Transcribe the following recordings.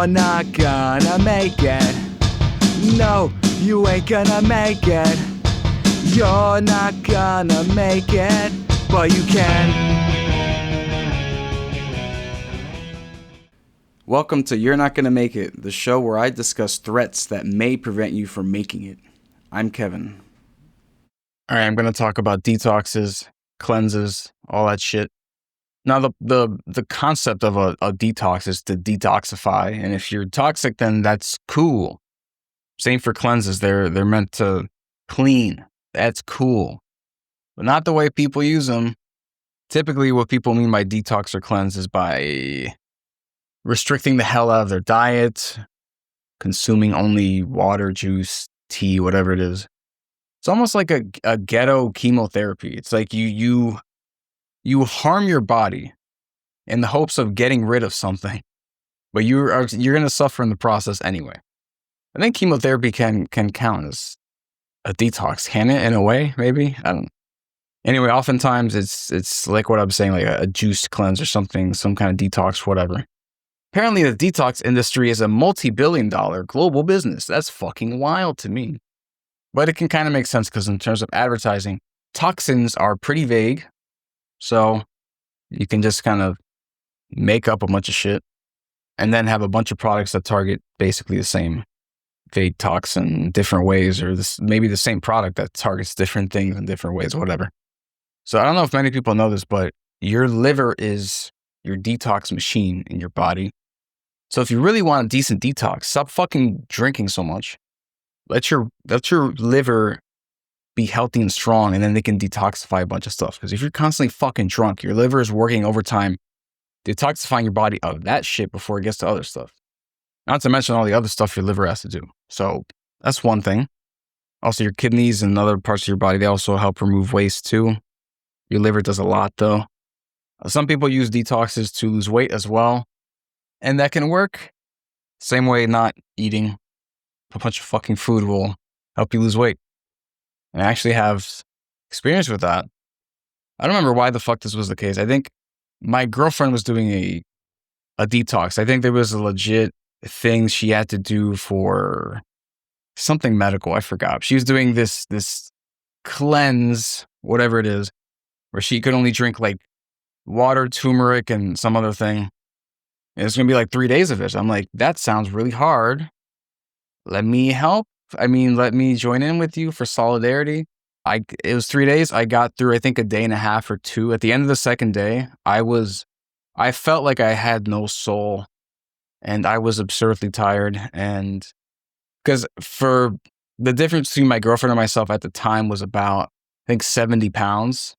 You're not gonna make it. No, you ain't gonna make it. You're not gonna make it, but you can. Welcome to You're Not Gonna Make It, the show where I discuss threats that may prevent you from making it. I'm Kevin. All right, I'm going to talk about detoxes, cleanses, all that shit. Now, the concept of a detox is to detoxify, and if you're toxic, then that's cool. Same for cleanses. They're meant to clean. That's cool. But not the way people use them. Typically, what people mean by detox or cleanse is by restricting the hell out of their diet, consuming only water, juice, tea, whatever it is. It's almost like a ghetto chemotherapy. It's like you harm your body in the hopes of getting rid of something, but you're going to suffer in the process anyway. I think chemotherapy can count as a detox, can it? In a way, maybe. I don't know. Anyway, oftentimes it's like what I'm saying, like a juice cleanse or something, some kind of detox, whatever. Apparently, the detox industry is a multi-billion-dollar global business. That's fucking wild to me. But it can kind of make sense because in terms of advertising, toxins are pretty vague. So you can just kind of make up a bunch of shit and then have a bunch of products that target basically the same vague toxin in different ways, or maybe the same product that targets different things in different ways, whatever. So I don't know if many people know this, but your liver is your detox machine in your body. So if you really want a decent detox, stop fucking drinking so much. Let your liver be healthy and strong, and then they can detoxify a bunch of stuff. Because if you're constantly fucking drunk, your liver is working overtime, detoxifying your body of that shit before it gets to other stuff. Not to mention all the other stuff your liver has to do. So that's one thing. Also, your kidneys and other parts of your body, they also help remove waste too. Your liver does a lot though. Some people use detoxes to lose weight as well. And that can work. Same way not eating a bunch of fucking food will help you lose weight. And I actually have experience with that. I don't remember why the fuck this was the case. I think my girlfriend was doing a detox. I think there was a legit thing she had to do for something medical. I forgot. She was doing this cleanse, whatever it is, where she could only drink like water, turmeric, and some other thing. And it's going to be like 3 days of it. I'm like, that sounds really hard. Let me help. Let me join in with you for solidarity. It was 3 days. I got through, I think, a day and a half or two. At the end of the second day, I felt like I had no soul and I was absurdly tired. And because for the difference between my girlfriend and myself at the time was about, I think, 70 pounds.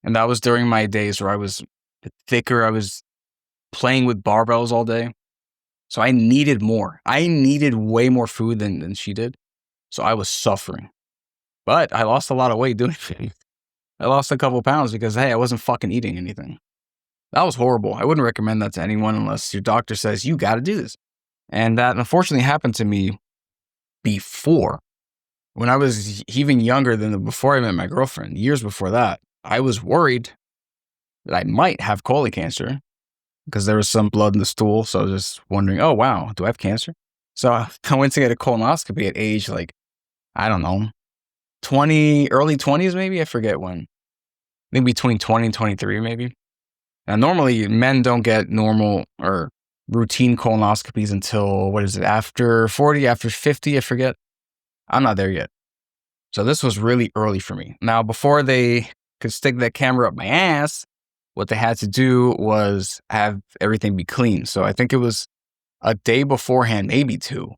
And that was during my days where I was thicker. I was playing with barbells all day. So I needed more. I needed way more food than she did. So I was suffering. But I lost a lot of weight doing it. I lost a couple pounds because, hey, I wasn't fucking eating anything. That was horrible. I wouldn't recommend that to anyone unless your doctor says, you got to do this. And that unfortunately happened to me before. When I was even younger than before I met my girlfriend, years before that, I was worried that I might have colon cancer because there was some blood in the stool. So I was just wondering, oh, wow, do I have cancer? So I went to get a colonoscopy at age, like, I don't know, early 20s maybe? I forget when. I think between 20 and 23 maybe. Now, normally men don't get normal or routine colonoscopies until, after 40, after 50, I forget. I'm not there yet. So this was really early for me. Now, before they could stick that camera up my ass, what they had to do was have everything be clean. So I think it was a day beforehand, maybe two.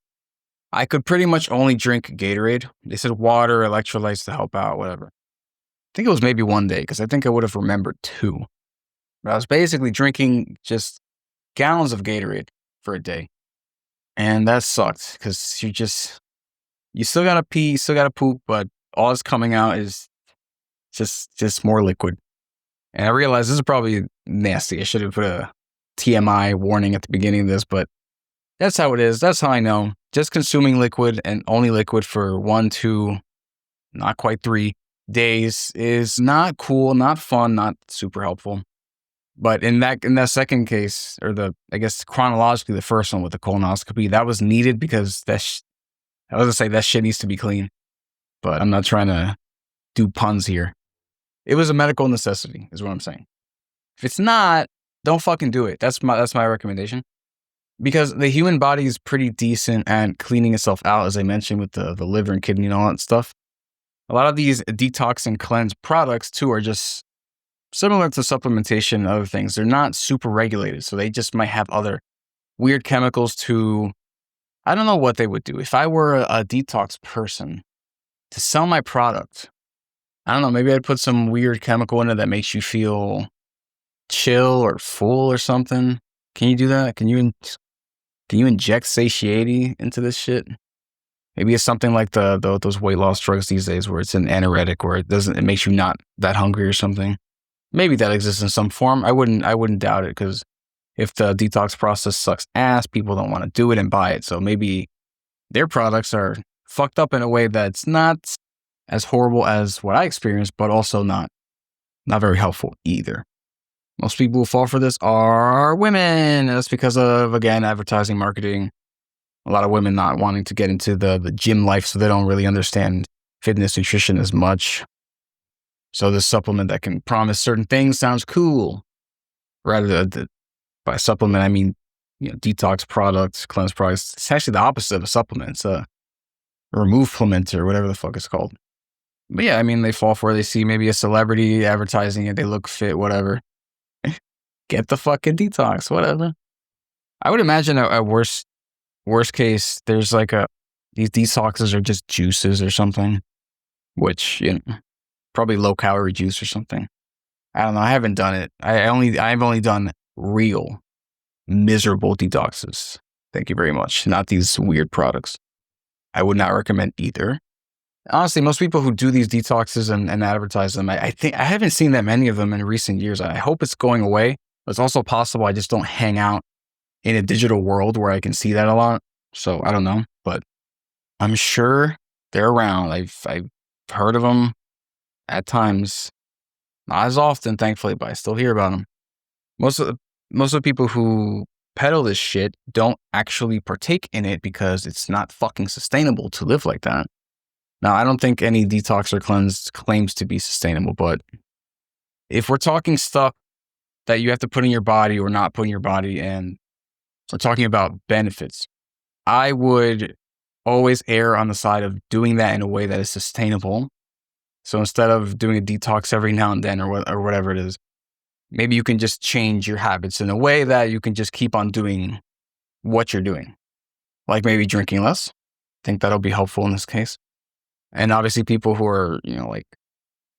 I could pretty much only drink Gatorade. They said water, electrolytes to help out, whatever. I think it was maybe one day because I think I would have remembered two. But I was basically drinking just gallons of Gatorade for a day. And that sucked because you still gotta pee, you still gotta poop, but all that's coming out is just more liquid. And I realized this is probably nasty. I should have put a TMI warning at the beginning of this, but that's how it is. That's how I know. Just consuming liquid and only liquid for 1, 2, not quite 3 days is not cool, not fun, not super helpful. But in that second case, or I guess chronologically, the first one with the colonoscopy, that was needed because I was gonna say that shit needs to be clean, but I'm not trying to do puns here. It was a medical necessity, is what I'm saying. If it's not, don't fucking do it. That's my recommendation. Because the human body is pretty decent at cleaning itself out, as I mentioned, with the liver and kidney and all that stuff. A lot of these detox and cleanse products too are just similar to supplementation and other things. They're not super regulated, so they just might have other weird chemicals to, I don't know what they would do. If I were a detox person to sell my product, I don't know, maybe I'd put some weird chemical in it that makes you feel chill or full or something. Can you do that? Can you inject satiety into this shit? Maybe it's something like those weight loss drugs these days where it's an anoretic, where it makes you not that hungry or something. Maybe that exists in some form. I wouldn't doubt it, because if the detox process sucks ass, people don't want to do it and buy it. So maybe their products are fucked up in a way that's not as horrible as what I experienced, but also not very helpful either. Most people who fall for this are women. And that's because of, again, advertising, marketing. A lot of women not wanting to get into the gym life, so they don't really understand fitness, nutrition as much. So this supplement that can promise certain things sounds cool. Rather than by supplement, I mean, detox products, cleanse products. It's actually the opposite of a supplement. It's a remove-plement or whatever the fuck it's called. But yeah, I mean, they fall for it. They see maybe a celebrity advertising it. They look fit, whatever. Get the fucking detox, whatever. I would imagine a worst case, there's like these detoxes are just juices or something, which, probably low calorie juice or something. I don't know. I haven't done it. I've only done real miserable detoxes. Thank you very much. Not these weird products. I would not recommend either. Honestly, most people who do these detoxes and advertise them, I think I haven't seen that many of them in recent years. I hope it's going away. It's also possible I just don't hang out in a digital world where I can see that a lot. So I don't know, but I'm sure they're around. I've heard of them at times, not as often, thankfully, but I still hear about them. Most of the people who peddle this shit don't actually partake in it because it's not fucking sustainable to live like that. Now, I don't think any detox or cleanse claims to be sustainable, but if we're talking stuff that you have to put in your body or not put in your body, and we're talking about benefits, I would always err on the side of doing that in a way that is sustainable. So instead of doing a detox every now and then or whatever it is, maybe you can just change your habits in a way that you can just keep on doing what you're doing. Like maybe drinking less. I think that'll be helpful in this case. And obviously people who are, like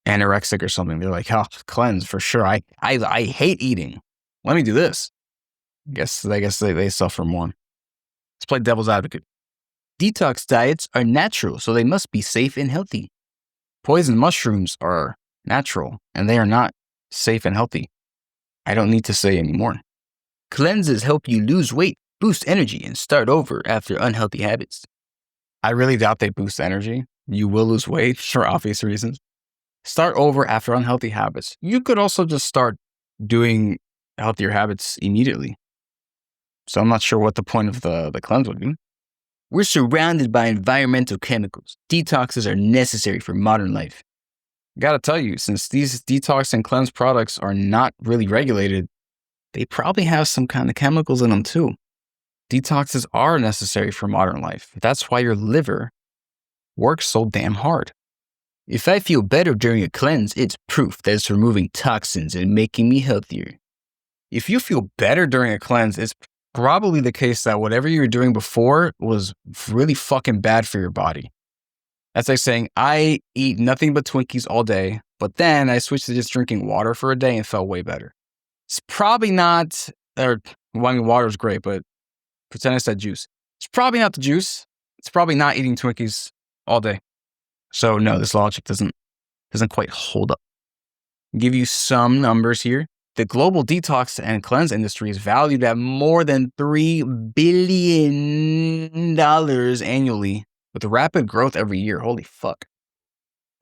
anorexic or something, they're like, oh, cleanse for sure. I hate eating. Let me do this. I guess they suffer more. Let's play devil's advocate. Detox diets are natural, so they must be safe and healthy. Poison mushrooms are natural, and they are not safe and healthy. I don't need to say anymore. Cleanses help you lose weight, boost energy, and start over after unhealthy habits. I really doubt they boost energy. You will lose weight for obvious reasons. Start over after unhealthy habits. You could also just start doing healthier habits immediately. So I'm not sure what the point of the cleanse would be. We're surrounded by environmental chemicals. Detoxes are necessary for modern life. Gotta tell you, since these detox and cleanse products are not really regulated, they probably have some kind of chemicals in them too. Detoxes are necessary for modern life. That's why your liver works so damn hard. If I feel better during a cleanse, it's proof that it's removing toxins and making me healthier. If you feel better during a cleanse, it's probably the case that whatever you were doing before was really fucking bad for your body. That's like saying, I eat nothing but Twinkies all day, but then I switched to just drinking water for a day and felt way better. It's probably not, water is great, but pretend I said juice. It's probably not the juice. It's probably not eating Twinkies all day. So no, this logic doesn't quite hold up. I'll give you some numbers here. The global detox and cleanse industry is valued at more than $3 billion annually, with rapid growth every year. Holy fuck.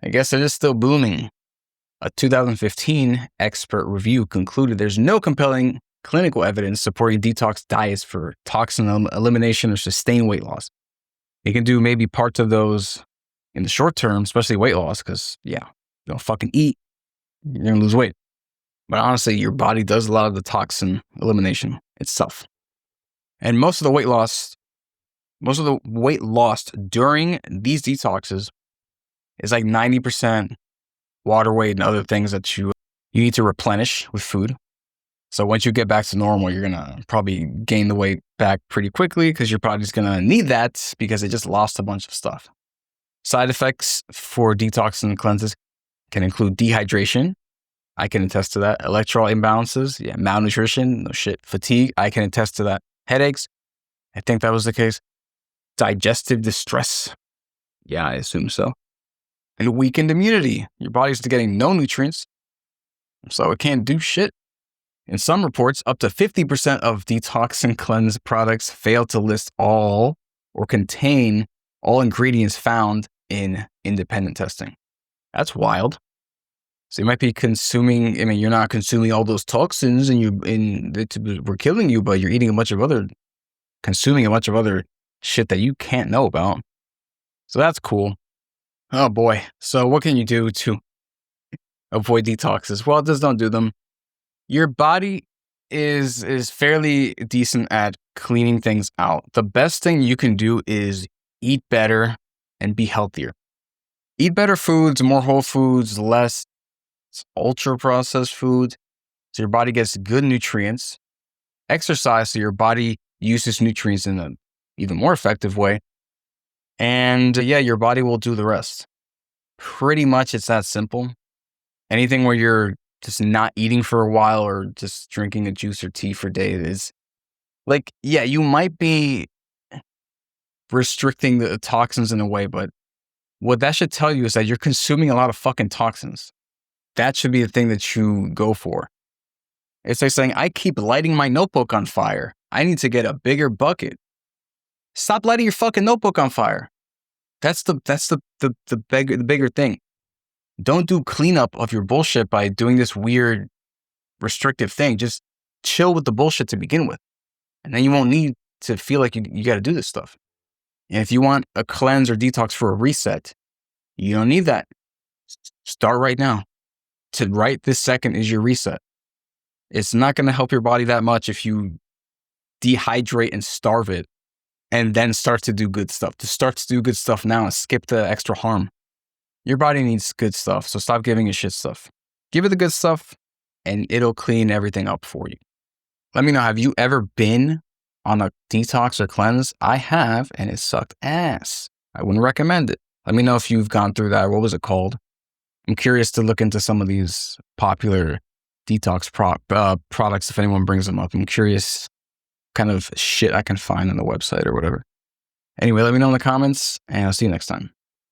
I guess it is still booming. A 2015 expert review concluded there's no compelling clinical evidence supporting detox diets for toxin elimination or sustained weight loss. You can do maybe parts of those in the short term, especially weight loss, because, you don't fucking eat, you're going to lose weight. But honestly, your body does a lot of the toxin elimination itself. And most of the weight lost during these detoxes is like 90% water weight and other things that you need to replenish with food. So once you get back to normal, you're going to probably gain the weight back pretty quickly because your body's going to need that because it just lost a bunch of stuff. Side effects for detox and cleanses can include dehydration. I can attest to that. Electrolyte imbalances. Yeah, malnutrition. No shit. Fatigue. I can attest to that. Headaches. I think that was the case. Digestive distress. Yeah, I assume so. And weakened immunity. Your body's getting no nutrients, so it can't do shit. In some reports, up to 50% of detox and cleanse products fail to list all or contain all ingredients found in independent testing. That's wild. So you might be consuming, you're not consuming all those toxins and we're killing you, but you're eating consuming a bunch of other shit that you can't know about. So that's cool. Oh boy. So what can you do to avoid detoxes? Well, just don't do them. Your body is fairly decent at cleaning things out. The best thing you can do is eat better and be healthier. Eat better foods, more whole foods, less ultra processed food, so your body gets good nutrients. Exercise so your body uses nutrients in an even more effective way. And your body will do the rest. Pretty much it's that simple. Anything where you're just not eating for a while or just drinking a juice or tea for days is like, you might be restricting the toxins in a way, but what that should tell you is that you're consuming a lot of fucking toxins. That should be the thing that you go for. It's like saying, I keep lighting my notebook on fire. I need to get a bigger bucket. Stop lighting your fucking notebook on fire. That's the bigger thing. Don't do cleanup of your bullshit by doing this weird restrictive thing. Just chill with the bullshit to begin with. And then you won't need to feel like you got to do this stuff. And if you want a cleanse or detox for a reset, you don't need that. Start right now. Right this second is your reset. It's not going to help your body that much if you dehydrate and starve it and then start to do good stuff. To start to do good stuff now and skip the extra harm. Your body needs good stuff, so stop giving it shit stuff. Give it the good stuff and it'll clean everything up for you. Let me know, have you ever been on a detox or cleanse? I have, and it sucked ass. I wouldn't recommend it. Let me know if you've gone through that. What was it called? I'm curious to look into some of these popular detox products if anyone brings them up. I'm curious kind of shit I can find on the website or whatever. Anyway, let me know in the comments, and I'll see you next time.